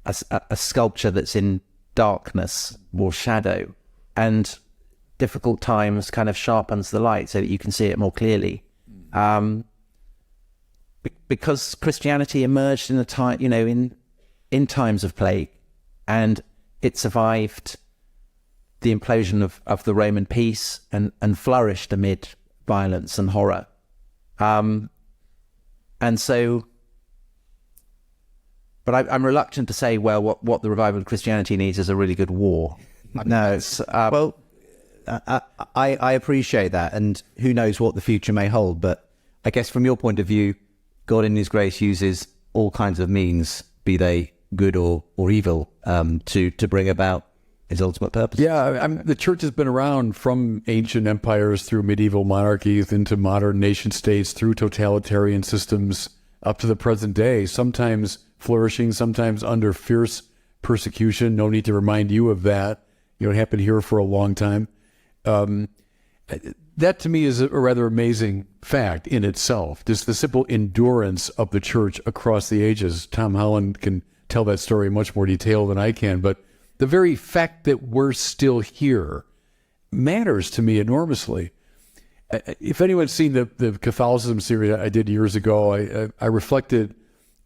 a sculpture that's in darkness or shadow, and difficult times kind of sharpens the light so that you can see it more clearly. Because Christianity emerged in a time, you know, in times of plague, and it survived the implosion of the Roman peace and flourished amid violence and horror. And so, but I'm reluctant to say, well, what the revival of Christianity needs is a really good war. No, it's... well, I appreciate that, and who knows what the future may hold, but I guess from your point of view, God in his grace uses all kinds of means, be they good or evil, to bring about his ultimate purpose. Yeah, the church has been around from ancient empires through medieval monarchies into modern nation states, through totalitarian systems up to the present day, sometimes flourishing, sometimes under fierce persecution. No need to remind you of that. You know, it happened here for a long time. That to me is a rather amazing fact in itself. Just the simple endurance of the church across the ages. Tom Holland can tell that story in much more detail than I can, but the very fact that we're still here matters to me enormously. If anyone's seen the Catholicism series I did years ago, I reflected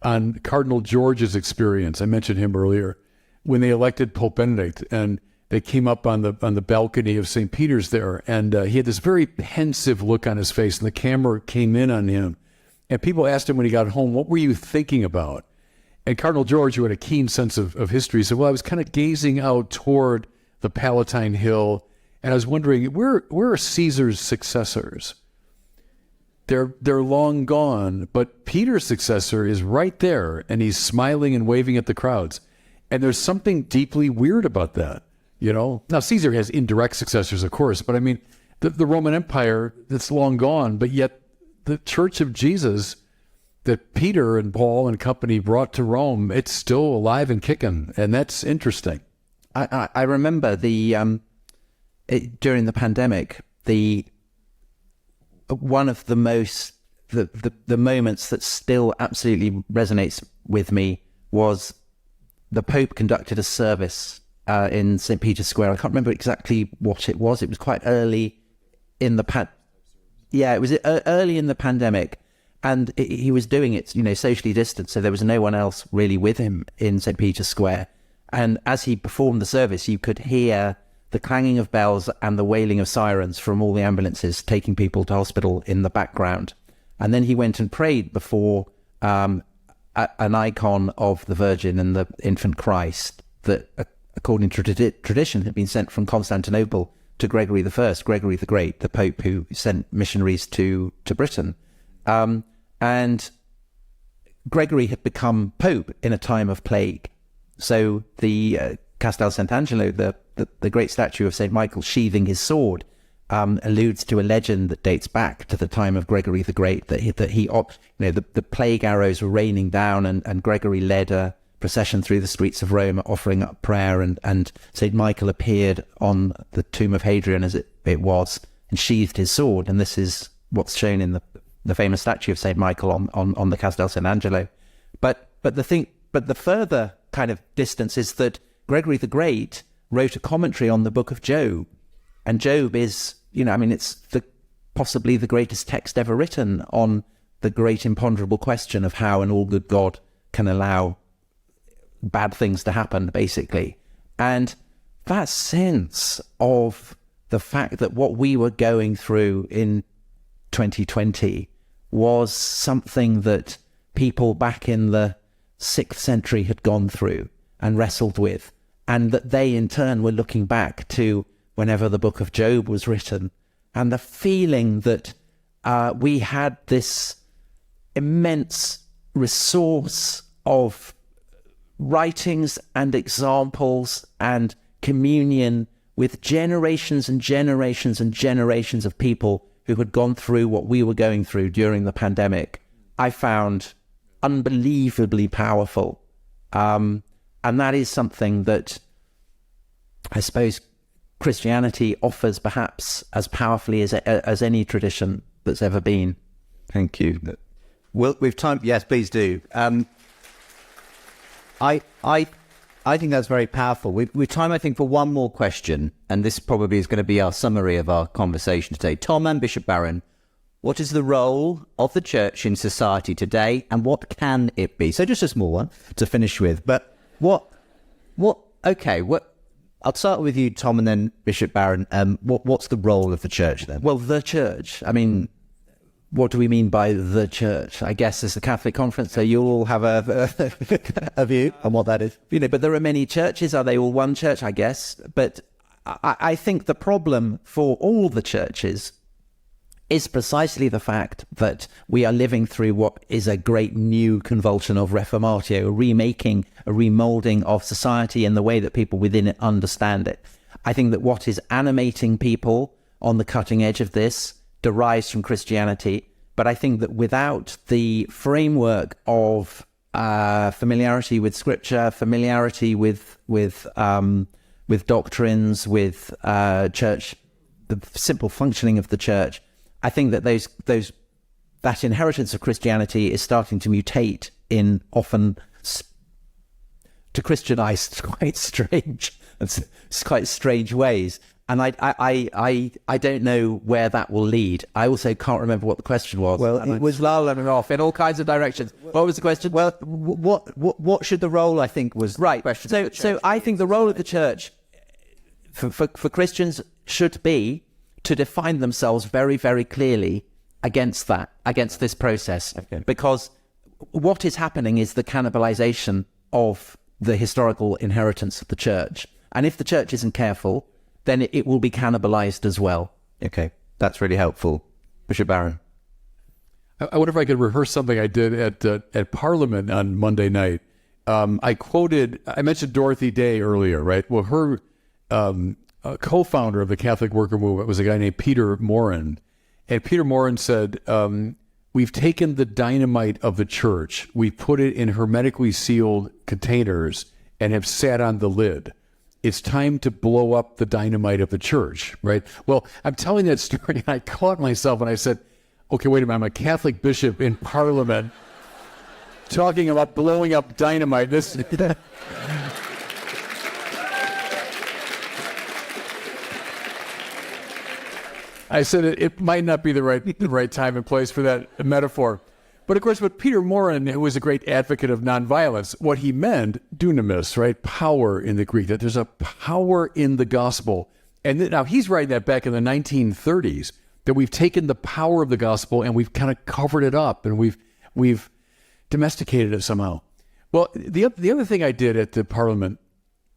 on Cardinal George's experience. I mentioned him earlier when they elected Pope Benedict, and they came up on the balcony of St. Peter's there, and he had this very pensive look on his face, and the camera came in on him. And people asked him when he got home, what were you thinking about? And Cardinal George, who had a keen sense of history, said, well, I was kind of gazing out toward the Palatine Hill, and I was wondering, where are Caesar's successors? They're long gone, but Peter's successor is right there, and he's smiling and waving at the crowds. And there's something deeply weird about that. You know, now Caesar has indirect successors, of course, but I mean, the Roman Empire, that's long gone, but yet the Church of Jesus that Peter and Paul and company brought to Rome, it's still alive and kicking, and that's interesting. I remember during the pandemic, one of the most the moments that still absolutely resonates with me was the Pope conducted a service in St. Peter's Square. I can't remember exactly what it was. It was quite early in the it was early in the pandemic, and he was doing it, you know, socially distanced, so there was no one else really with him in St. Peter's Square. And as he performed the service, you could hear the clanging of bells and the wailing of sirens from all the ambulances taking people to hospital in the background. And then he went and prayed before an icon of the Virgin and the infant Christ that, according to tradition, had been sent from Constantinople to Gregory I, Gregory the Great, the Pope who sent missionaries to Britain. And Gregory had become Pope in a time of plague. So the Castel Sant'Angelo, the great statue of St. Michael sheathing his sword, alludes to a legend that dates back to the time of Gregory the Great, the plague arrows were raining down, and Gregory led a procession through the streets of Rome offering up prayer, and St. Michael appeared on the tomb of Hadrian as it was, and sheathed his sword. And this is what's shown in the famous statue of St. Michael on the Castel San Angelo. But the further kind of distance is that Gregory the Great wrote a commentary on the book of Job. And Job is, it's possibly the greatest text ever written on the great imponderable question of how an all-good God can allow bad things to happen, basically. And that sense of the fact that what we were going through in 2020 was something that people back in the 6th century had gone through and wrestled with, and that they in turn were looking back to whenever the book of Job was written, and the feeling that we had this immense resource of writings and examples and communion with generations and generations and generations of people who had gone through what we were going through during the pandemic, I found unbelievably powerful. And that is something that I suppose Christianity offers perhaps as powerfully as any tradition that's ever been. Thank you. Well, we've time. Yes, please do. I think that's very powerful. We've time, I think, for one more question, and this probably is going to be our summary of our conversation today. Tom and Bishop Barron, what is the role of the church in society today, and what can it be? So just a small one to finish with, but I'll start with you, Tom, and then Bishop Barron. What's the role of the church then? Well, the church, what do we mean by the church? I guess it's a Catholic conference, so you'll all have a view on what that is. But there are many churches. Are they all one church? I guess. But I think the problem for all the churches is precisely the fact that we are living through what is a great new convulsion of reformatio, a remaking, a remolding of society and the way that people within it understand it. I think that what is animating people on the cutting edge of this derives from Christianity, but I think that without the framework of familiarity with Scripture, familiarity with doctrines, with church, the simple functioning of the church, I think that that inheritance of Christianity is starting to mutate in often to Christianized quite strange ways. And I don't know where that will lead. I also can't remember what the question was. Well, it was lolling off in all kinds of directions. What was the question? Well, what should the role, I think, was right. The question. So I think the role of the church for Christians should be to define themselves very, very clearly against this process. Okay. Because what is happening is the cannibalization of the historical inheritance of the church. And if the church isn't careful, then it will be cannibalized as well. Okay, that's really helpful. Bishop Barron. I wonder if I could rehearse something I did at Parliament on Monday night. I mentioned Dorothy Day earlier, right? Well, her co-founder of the Catholic Worker Movement was a guy named Peter Morin. And Peter Morin said, we've taken the dynamite of the church, we put it in hermetically sealed containers and have sat on the lid. It's time to blow up the dynamite of the church, right? Well, I'm telling that story, and I caught myself, and I said, okay, wait a minute, I'm a Catholic bishop in Parliament talking about blowing up dynamite. I said it might not be the right time and place for that metaphor. But of course, what Peter Morin, who was a great advocate of nonviolence, what he meant, dunamis, right? Power in the Greek, that there's a power in the gospel. And now he's writing that back in the 1930s, that we've taken the power of the gospel and we've kind of covered it up and we've domesticated it somehow. Well, the other thing I did at the Parliament,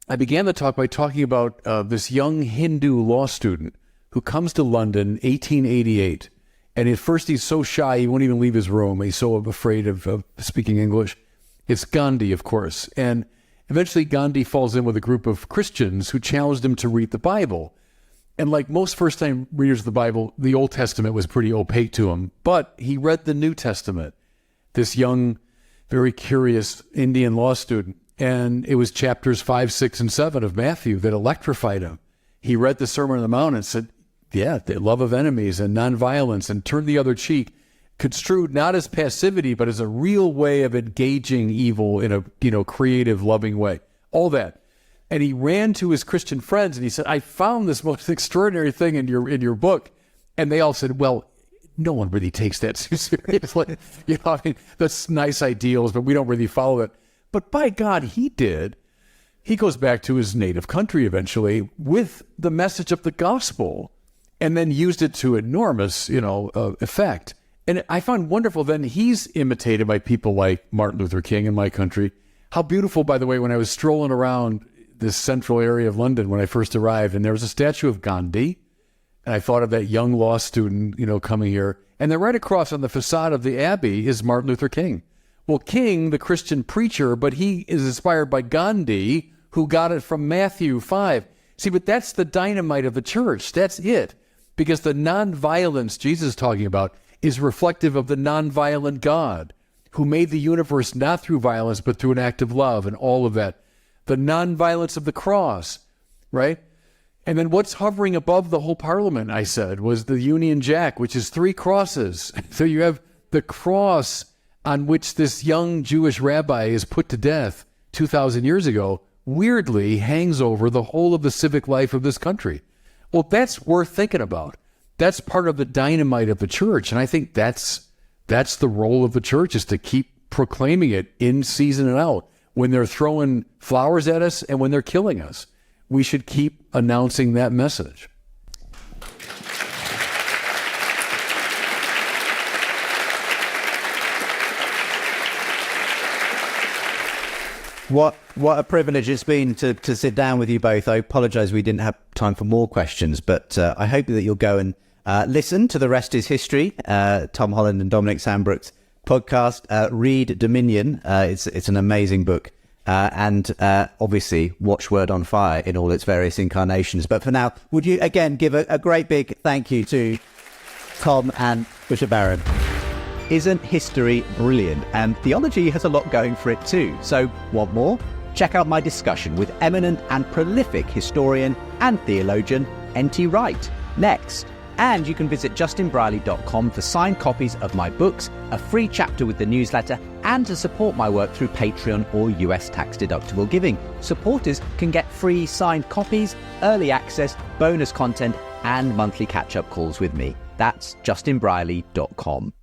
I began the talk by talking about this young Hindu law student who comes to London, 1888. And at first he's so shy, he won't even leave his room. He's so afraid of speaking English. It's Gandhi, of course. And eventually Gandhi falls in with a group of Christians who challenged him to read the Bible. And like most first-time readers of the Bible, the Old Testament was pretty opaque to him. But he read the New Testament, this young, very curious Indian law student. And it was chapters 5, 6, and 7 of Matthew that electrified him. He read the Sermon on the Mount and said, yeah, the love of enemies and nonviolence and turn the other cheek, construed not as passivity, but as a real way of engaging evil in a creative, loving way. All that. And he ran to his Christian friends and he said, I found this most extraordinary thing in your book. And they all said, well, no one really takes that too seriously. That's nice ideals, but we don't really follow it. But by God, he did. He goes back to his native country eventually with the message of the gospel and then used it to enormous, effect. And I found wonderful then he's imitated by people like Martin Luther King in my country. How beautiful, by the way, when I was strolling around this central area of London when I first arrived, and there was a statue of Gandhi, and I thought of that young law student, coming here. And then right across on the facade of the Abbey is Martin Luther King. Well, King, the Christian preacher, but he is inspired by Gandhi, who got it from Matthew 5. See, but that's the dynamite of the church. That's it. Because the nonviolence Jesus is talking about is reflective of the nonviolent God who made the universe not through violence, but through an act of love and all of that. The nonviolence of the cross, right? And then what's hovering above the whole parliament, I said, was the Union Jack, which is 3 crosses. So you have the cross on which this young Jewish rabbi is put to death 2,000 years ago, weirdly hangs over the whole of the civic life of this country. Well, that's worth thinking about. That's part of the dynamite of the church. And I think that's the role of the church, is to keep proclaiming it in season and out. When they're throwing flowers at us and when they're killing us, we should keep announcing that message. What a privilege it's been to sit down with you both. I apologise we didn't have time for more questions, but I hope that you'll go and listen to The Rest is History, Tom Holland and Dominic Sandbrook's podcast. Read Dominion. It's an amazing book. And obviously watch Word on Fire in all its various incarnations. But for now, would you again give a great big thank you to Tom and Bishop Barron? Isn't history brilliant? And theology has a lot going for it too. So want more? Check out my discussion with eminent and prolific historian and theologian N.T. Wright next. And you can visit justinbrierley.com for signed copies of my books, a free chapter with the newsletter, and to support my work through Patreon or US tax-deductible giving. Supporters can get free signed copies, early access, bonus content, and monthly catch-up calls with me. That's justinbrierley.com.